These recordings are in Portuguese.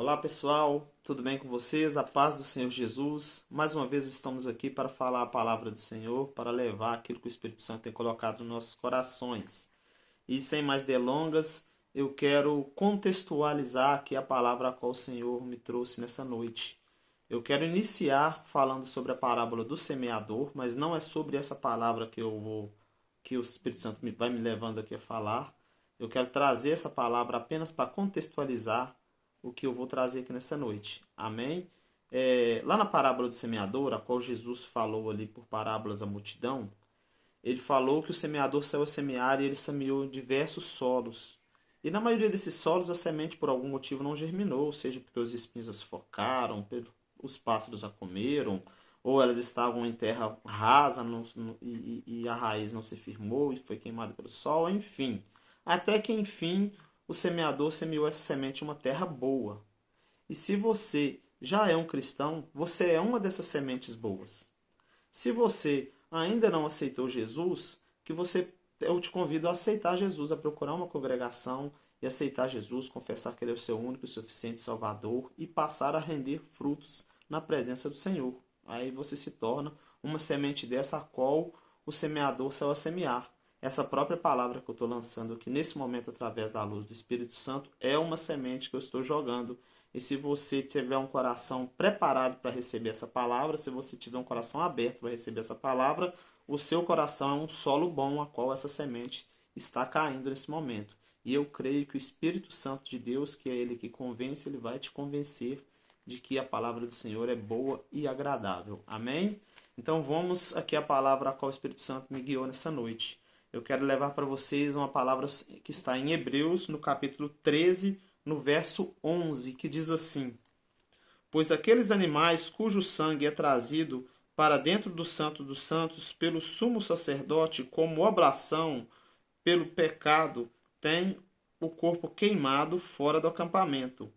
Olá pessoal, tudo bem com vocês? A paz do Senhor Jesus. Mais uma vez estamos aqui para falar a palavra do Senhor, para levar aquilo que o Espírito Santo tem colocado nos nossos corações. E sem mais delongas, eu quero contextualizar aqui a palavra a qual o Senhor me trouxe nessa noite. Eu quero iniciar falando sobre a parábola do semeador, mas não é sobre essa palavra que o Espírito Santo vai me levando aqui a falar. Eu quero trazer essa palavra apenas para contextualizar o que eu vou trazer aqui nessa noite. Amém? Lá na parábola do semeador, a qual Jesus falou ali por parábolas à multidão, ele falou que o semeador saiu a semear e ele semeou em diversos solos. E na maioria desses solos a semente por algum motivo não germinou, seja porque os espinhos a sufocaram, os pássaros a comeram, ou elas estavam em terra rasa e a raiz não se firmou e foi queimada pelo sol, enfim. Até que enfim o semeador semeou essa semente em uma terra boa. E se você já é um cristão, você é uma dessas sementes boas. Se você ainda não aceitou Jesus, eu te convido a aceitar Jesus, a procurar uma congregação e aceitar Jesus, confessar que Ele é o seu único e suficiente Salvador e passar a render frutos na presença do Senhor. Aí você se torna uma semente dessa a qual o semeador saiu a semear. Essa própria palavra que eu estou lançando aqui nesse momento através da luz do Espírito Santo é uma semente que eu estou jogando. E se você tiver um coração preparado para receber essa palavra, se você tiver um coração aberto para receber essa palavra, o seu coração é um solo bom a qual essa semente está caindo nesse momento. E eu creio que o Espírito Santo de Deus, que é Ele que convence, Ele vai te convencer de que a palavra do Senhor é boa e agradável. Amém? Então vamos aqui à palavra a qual o Espírito Santo me guiou nessa noite. Eu quero levar para vocês uma palavra que está em Hebreus, no capítulo 13, no verso 11, que diz assim: Pois aqueles animais cujo sangue é trazido para dentro do Santo dos Santos pelo sumo sacerdote como oblação pelo pecado, têm o corpo queimado fora do acampamento.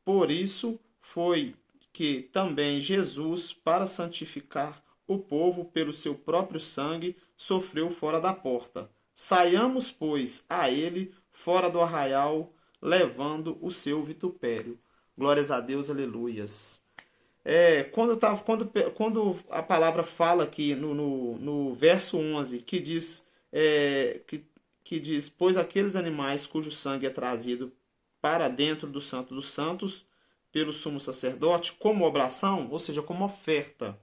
Por isso foi que também Jesus, para santificar o povo pelo seu próprio sangue, sofreu fora da porta. Saiamos, pois, a ele fora do arraial, levando o seu vitupério. Glórias a Deus, aleluias. Quando a palavra fala aqui no verso 11, que diz, que diz, pois aqueles animais cujo sangue é trazido para dentro do Santo dos Santos, pelo sumo sacerdote, como oblação, ou seja, como oferta,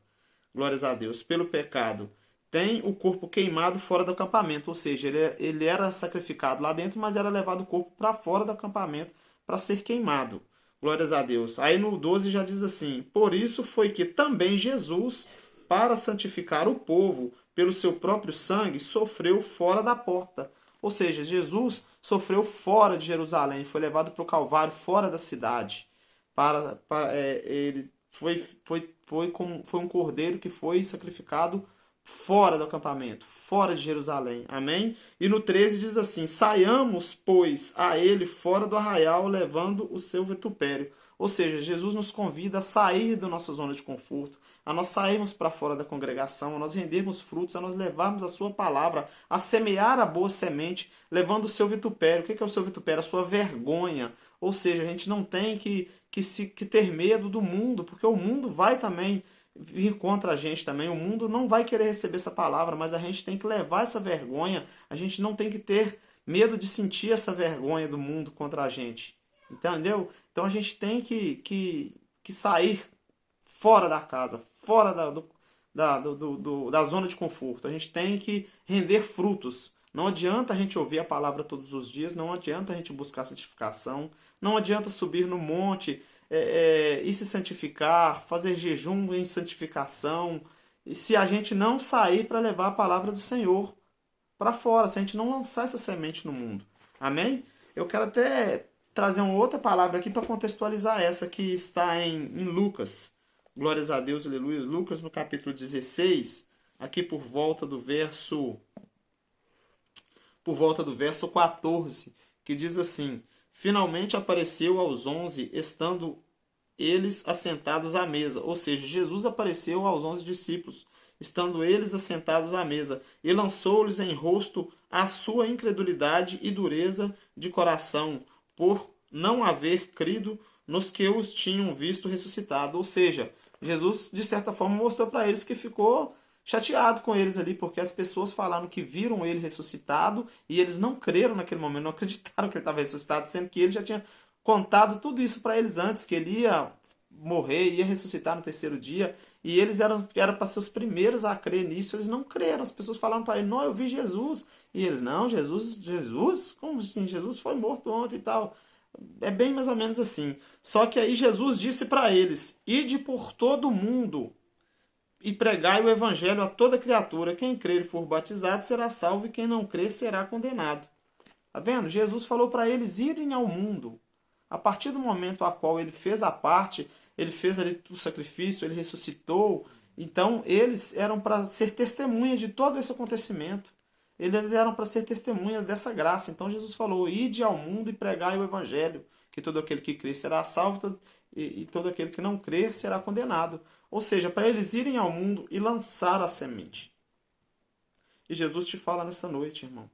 glórias a Deus, pelo pecado, tem o corpo queimado fora do acampamento, ou seja, ele era sacrificado lá dentro, mas era levado o corpo para fora do acampamento para ser queimado. Glórias a Deus. Aí no 12 já diz assim: Por isso foi que também Jesus, para santificar o povo pelo seu próprio sangue, sofreu fora da porta. Ou seja, Jesus sofreu fora de Jerusalém, foi levado para o Calvário, fora da cidade. Ele foi um cordeiro que foi sacrificado fora do acampamento, fora de Jerusalém. Amém? E no 13 diz assim: Saiamos, pois, a ele fora do arraial, levando o seu vitupério. Ou seja, Jesus nos convida a sair da nossa zona de conforto, a nós sairmos para fora da congregação, a nós rendermos frutos, a nós levarmos a sua palavra, a semear a boa semente, levando o seu vitupério. O que é o seu vitupério? A sua vergonha. Ou seja, a gente não tem que ter medo do mundo, porque o mundo vai também vir contra a gente também. O mundo não vai querer receber essa palavra, mas a gente tem que levar essa vergonha. A gente não tem que ter medo de sentir essa vergonha do mundo contra a gente. Entendeu? Então a gente tem que sair fora da casa, fora da zona de conforto. A gente tem que render frutos. Não adianta a gente ouvir a palavra todos os dias, não adianta a gente buscar santificação, não adianta subir no monte e se santificar, fazer jejum em santificação, e se a gente não sair para levar a palavra do Senhor para fora, se a gente não lançar essa semente no mundo. Amém? Eu quero até trazer uma outra palavra aqui para contextualizar essa que está em Lucas. Glórias a Deus, aleluia. Lucas no capítulo 16, aqui por volta do verso 14, que diz assim: Finalmente apareceu aos 11, estando eles assentados à mesa. Ou seja, Jesus apareceu aos 11 discípulos, estando eles assentados à mesa, e lançou-lhes em rosto a sua incredulidade e dureza de coração, por não haver crido nos que os tinham visto ressuscitado. Ou seja, Jesus, de certa forma, mostrou para eles que ficou chateado com eles ali, porque as pessoas falaram que viram ele ressuscitado e eles não creram naquele momento, não acreditaram que ele estava ressuscitado, sendo que ele já tinha contado tudo isso para eles antes, que ele ia morrer, ia ressuscitar no terceiro dia, e eles eram para ser os primeiros a crer nisso, eles não creram. As pessoas falaram para ele: não, eu vi Jesus. E eles: não, Jesus? Como assim? Jesus foi morto ontem e tal. É bem mais ou menos assim. Só que aí Jesus disse para eles: ide por todo o mundo e pregai o evangelho a toda criatura. Quem crer e for batizado será salvo, e quem não crer será condenado. Tá vendo? Jesus falou para eles irem ao mundo. A partir do momento a qual ele fez a parte, ele fez ali o sacrifício, ele ressuscitou. Então eles eram para ser testemunhas de todo esse acontecimento. Eles eram para ser testemunhas dessa graça. Então Jesus falou: ide ao mundo e pregai o evangelho, que todo aquele que crer será salvo e todo aquele que não crer será condenado. Ou seja, para eles irem ao mundo e lançar a semente. E Jesus te fala nessa noite, irmão.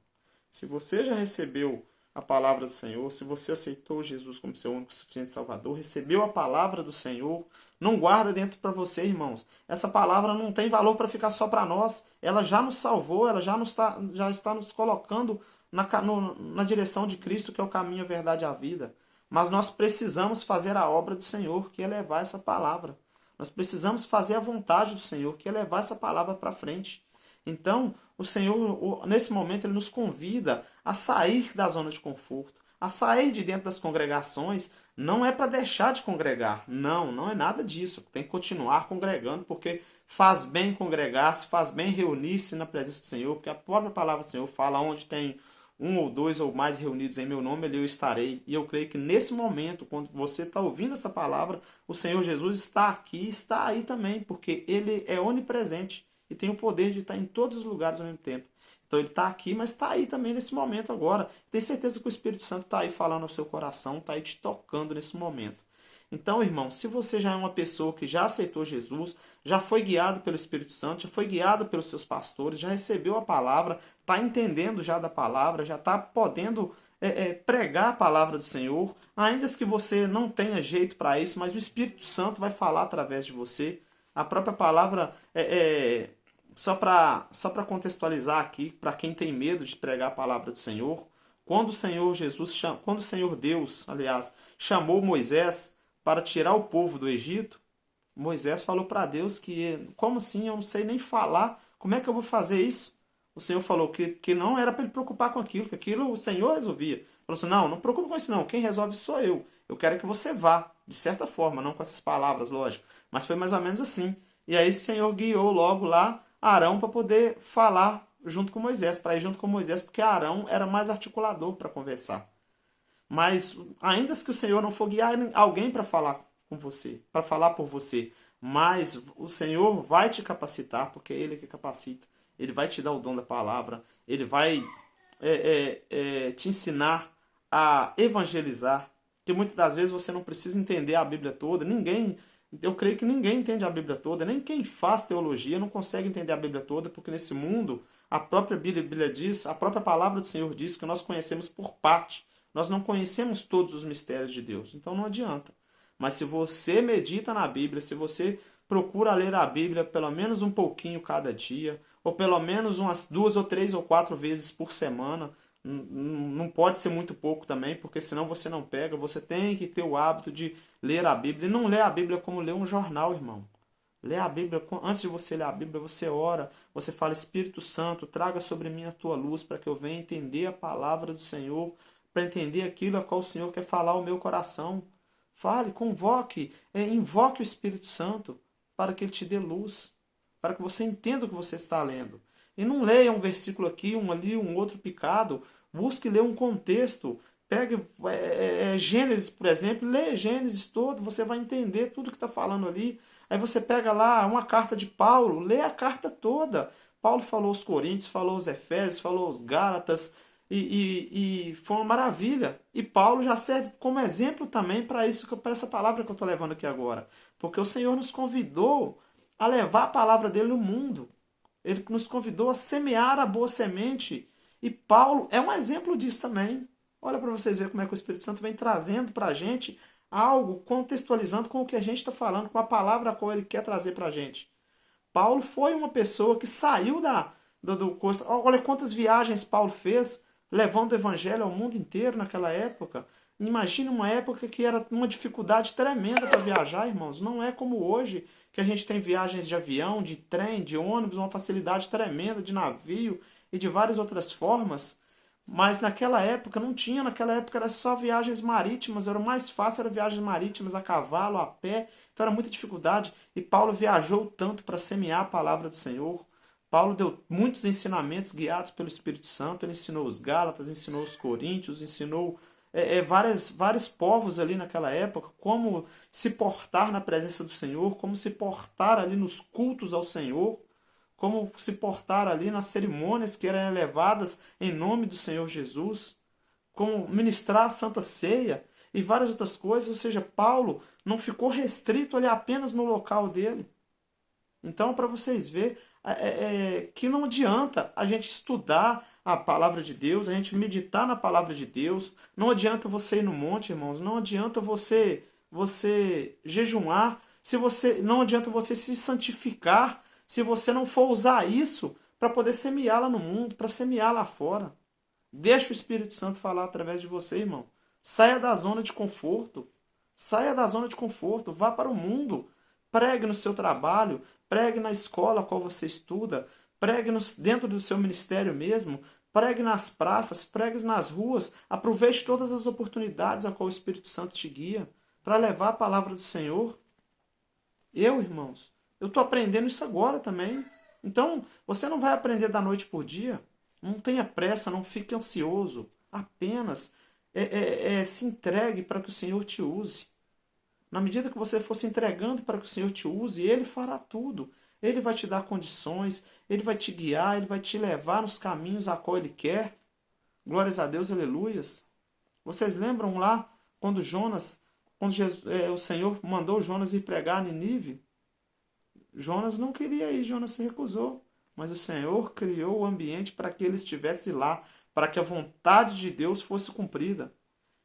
Se você já recebeu a palavra do Senhor, se você aceitou Jesus como seu único e suficiente Salvador, recebeu a palavra do Senhor, não guarda dentro para você, irmãos. Essa palavra não tem valor para ficar só para nós. Ela já nos salvou, ela já está nos colocando na direção de Cristo, que é o caminho, a verdade e a vida. Mas nós precisamos fazer a obra do Senhor, que é levar essa palavra. Nós precisamos fazer a vontade do Senhor, que é levar essa palavra para frente. Então, o Senhor, nesse momento, Ele nos convida a sair da zona de conforto, a sair de dentro das congregações. Não é para deixar de congregar. Não, não é nada disso. Tem que continuar congregando, porque faz bem congregar-se, faz bem reunir-se na presença do Senhor, porque a própria palavra do Senhor fala: onde tem um ou dois ou mais reunidos em meu nome, ali eu estarei. E eu creio que nesse momento, quando você está ouvindo essa palavra, o Senhor Jesus está aqui, está aí também, porque Ele é onipresente e tem o poder de estar em todos os lugares ao mesmo tempo. Então Ele está aqui, mas está aí também nesse momento agora. Tenho certeza que o Espírito Santo está aí falando ao seu coração, está aí te tocando nesse momento. Então, irmão, se você já é uma pessoa que já aceitou Jesus, já foi guiado pelo Espírito Santo, já foi guiado pelos seus pastores, já recebeu a palavra, está entendendo já da palavra, já está podendo pregar a palavra do Senhor, ainda que você não tenha jeito para isso, mas o Espírito Santo vai falar através de você. A própria palavra, só para contextualizar aqui, para quem tem medo de pregar a palavra do Senhor, quando o Senhor Deus, aliás, chamou Moisés para tirar o povo do Egito, Moisés falou para Deus que: como assim? Eu não sei nem falar, como é que eu vou fazer isso? O Senhor falou que não era para ele preocupar com aquilo, que aquilo o Senhor resolvia. Falou assim: não preocupe com isso não, quem resolve sou eu. Eu quero que você vá, de certa forma, não com essas palavras, lógico, mas foi mais ou menos assim. E aí o Senhor guiou logo lá Arão para poder falar junto com Moisés, para ir junto com Moisés, porque Arão era mais articulador para conversar. Mas ainda que o Senhor não for guiar alguém para falar com você, para falar por você, mas o Senhor vai te capacitar, porque é Ele que capacita. Ele vai te dar o dom da palavra, Ele vai te ensinar a evangelizar, que muitas das vezes você não precisa entender a Bíblia toda. Eu creio que ninguém entende a Bíblia toda, nem quem faz teologia não consegue entender a Bíblia toda, porque nesse mundo a própria Bíblia diz, a própria palavra do Senhor diz que nós conhecemos por parte. Nós não conhecemos todos os mistérios de Deus, então não adianta. Mas se você medita na Bíblia, se você procura ler a Bíblia pelo menos um pouquinho cada dia, ou pelo menos umas 2 ou 3 ou 4 vezes por semana, não pode ser muito pouco também, porque senão você não pega. Você tem que ter o hábito de ler a Bíblia. E não ler a Bíblia como ler um jornal, irmão. Lê a Bíblia, antes de você ler a Bíblia, você ora, você fala: Espírito Santo, traga sobre mim a tua luz, para que eu venha entender a palavra do Senhor, para entender aquilo a qual o Senhor quer falar ao meu coração. Fale, convoque, invoque o Espírito Santo para que Ele te dê luz, para que você entenda o que você está lendo. E não leia um versículo aqui, um ali, um outro picado. Busque ler um contexto. Pegue Gênesis, por exemplo, leia Gênesis todo, você vai entender tudo que está falando ali. Aí você pega lá uma carta de Paulo, lê a carta toda. Paulo falou aos Coríntios, falou aos Efésios, falou aos Gálatas, e foi uma maravilha. E Paulo já serve como exemplo também para essa palavra que eu estou levando aqui agora. Porque o Senhor nos convidou a levar a palavra dele no mundo. Ele nos convidou a semear a boa semente. E Paulo é um exemplo disso também. Olha para vocês verem como é que o Espírito Santo vem trazendo para a gente algo contextualizando com o que a gente está falando, com a palavra a qual ele quer trazer para a gente. Paulo foi uma pessoa que saiu do curso. Olha quantas viagens Paulo fez, levando o evangelho ao mundo inteiro naquela época. Imagina uma época que era uma dificuldade tremenda para viajar, irmãos. Não é como hoje, que a gente tem viagens de avião, de trem, de ônibus, uma facilidade tremenda de navio e de várias outras formas. Mas naquela época não tinha, naquela época era só viagens marítimas, era o mais fácil, era viagens marítimas a cavalo, a pé, então era muita dificuldade. E Paulo viajou tanto para semear a palavra do Senhor. Paulo deu muitos ensinamentos guiados pelo Espírito Santo, ele ensinou os Gálatas, ensinou os Coríntios, ensinou vários povos ali naquela época, como se portar na presença do Senhor, como se portar ali nos cultos ao Senhor, como se portar ali nas cerimônias que eram elevadas em nome do Senhor Jesus, como ministrar a Santa Ceia e várias outras coisas. Ou seja, Paulo não ficou restrito ali apenas no local dele. Então, para vocês verem que não adianta a gente estudar a palavra de Deus, a gente meditar na palavra de Deus, não adianta você ir no monte, irmãos, não adianta você jejuar, não adianta você se santificar, se você não for usar isso para poder semear lá no mundo, para semear lá fora. Deixa o Espírito Santo falar através de você, irmão. Saia da zona de conforto. Saia da zona de conforto. Vá para o mundo. Pregue no seu trabalho. Pregue na escola a qual você estuda. Pregue dentro do seu ministério mesmo. Pregue nas praças. Pregue nas ruas. Aproveite todas as oportunidades a qual o Espírito Santo te guia para levar a palavra do Senhor. Irmãos, eu estou aprendendo isso agora também. Então, você não vai aprender da noite por dia. Não tenha pressa, não fique ansioso. Apenas se entregue para que o Senhor te use. Na medida que você for se entregando para que o Senhor te use, Ele fará tudo. Ele vai te dar condições, Ele vai te guiar, Ele vai te levar nos caminhos a qual Ele quer. Glórias a Deus, aleluias. Vocês lembram lá quando o Senhor mandou Jonas ir pregar a Nínive? Jonas não queria ir, Jonas se recusou. Mas o Senhor criou o ambiente para que ele estivesse lá, para que a vontade de Deus fosse cumprida.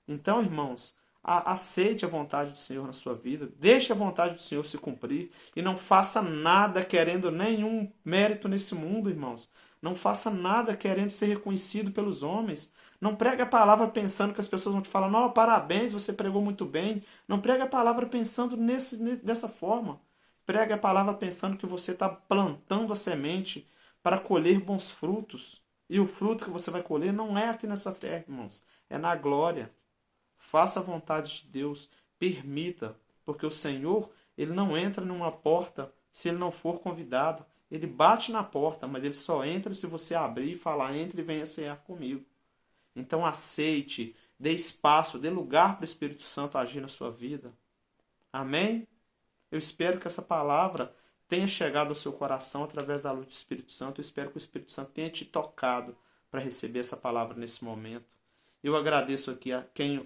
Então, irmãos, aceite a vontade do Senhor na sua vida, deixe a vontade do Senhor se cumprir e não faça nada querendo nenhum mérito nesse mundo, irmãos. Não faça nada querendo ser reconhecido pelos homens. Não pregue a palavra pensando que as pessoas vão te falar, não, parabéns, você pregou muito bem. Não pregue a palavra pensando dessa forma. Pregue a palavra pensando que você está plantando a semente para colher bons frutos. E o fruto que você vai colher não é aqui nessa terra, irmãos. É na glória. Faça a vontade de Deus. Permita. Porque o Senhor, Ele não entra numa porta se Ele não for convidado. Ele bate na porta, mas Ele só entra se você abrir e falar, entre e venha cear comigo. Então aceite, dê espaço, dê lugar para o Espírito Santo agir na sua vida. Amém? Eu espero que essa palavra tenha chegado ao seu coração através da luz do Espírito Santo. Eu espero que o Espírito Santo tenha te tocado para receber essa palavra nesse momento. Eu agradeço aqui a quem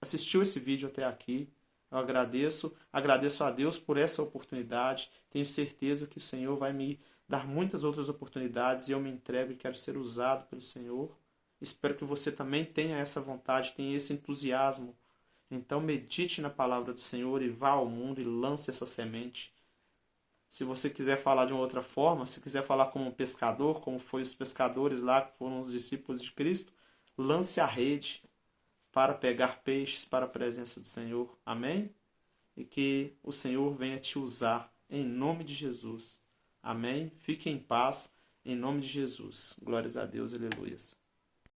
assistiu esse vídeo até aqui. Eu agradeço a Deus por essa oportunidade. Tenho certeza que o Senhor vai me dar muitas outras oportunidades e eu me entrego e quero ser usado pelo Senhor. Espero que você também tenha essa vontade, tenha esse entusiasmo. Então medite na palavra do Senhor e vá ao mundo e lance essa semente. Se você quiser falar de uma outra forma, se quiser falar como um pescador, como foi os pescadores lá, que foram os discípulos de Cristo, lance a rede para pegar peixes para a presença do Senhor. Amém? E que o Senhor venha te usar em nome de Jesus. Amém? Fique em paz em nome de Jesus. Glórias a Deus, aleluias.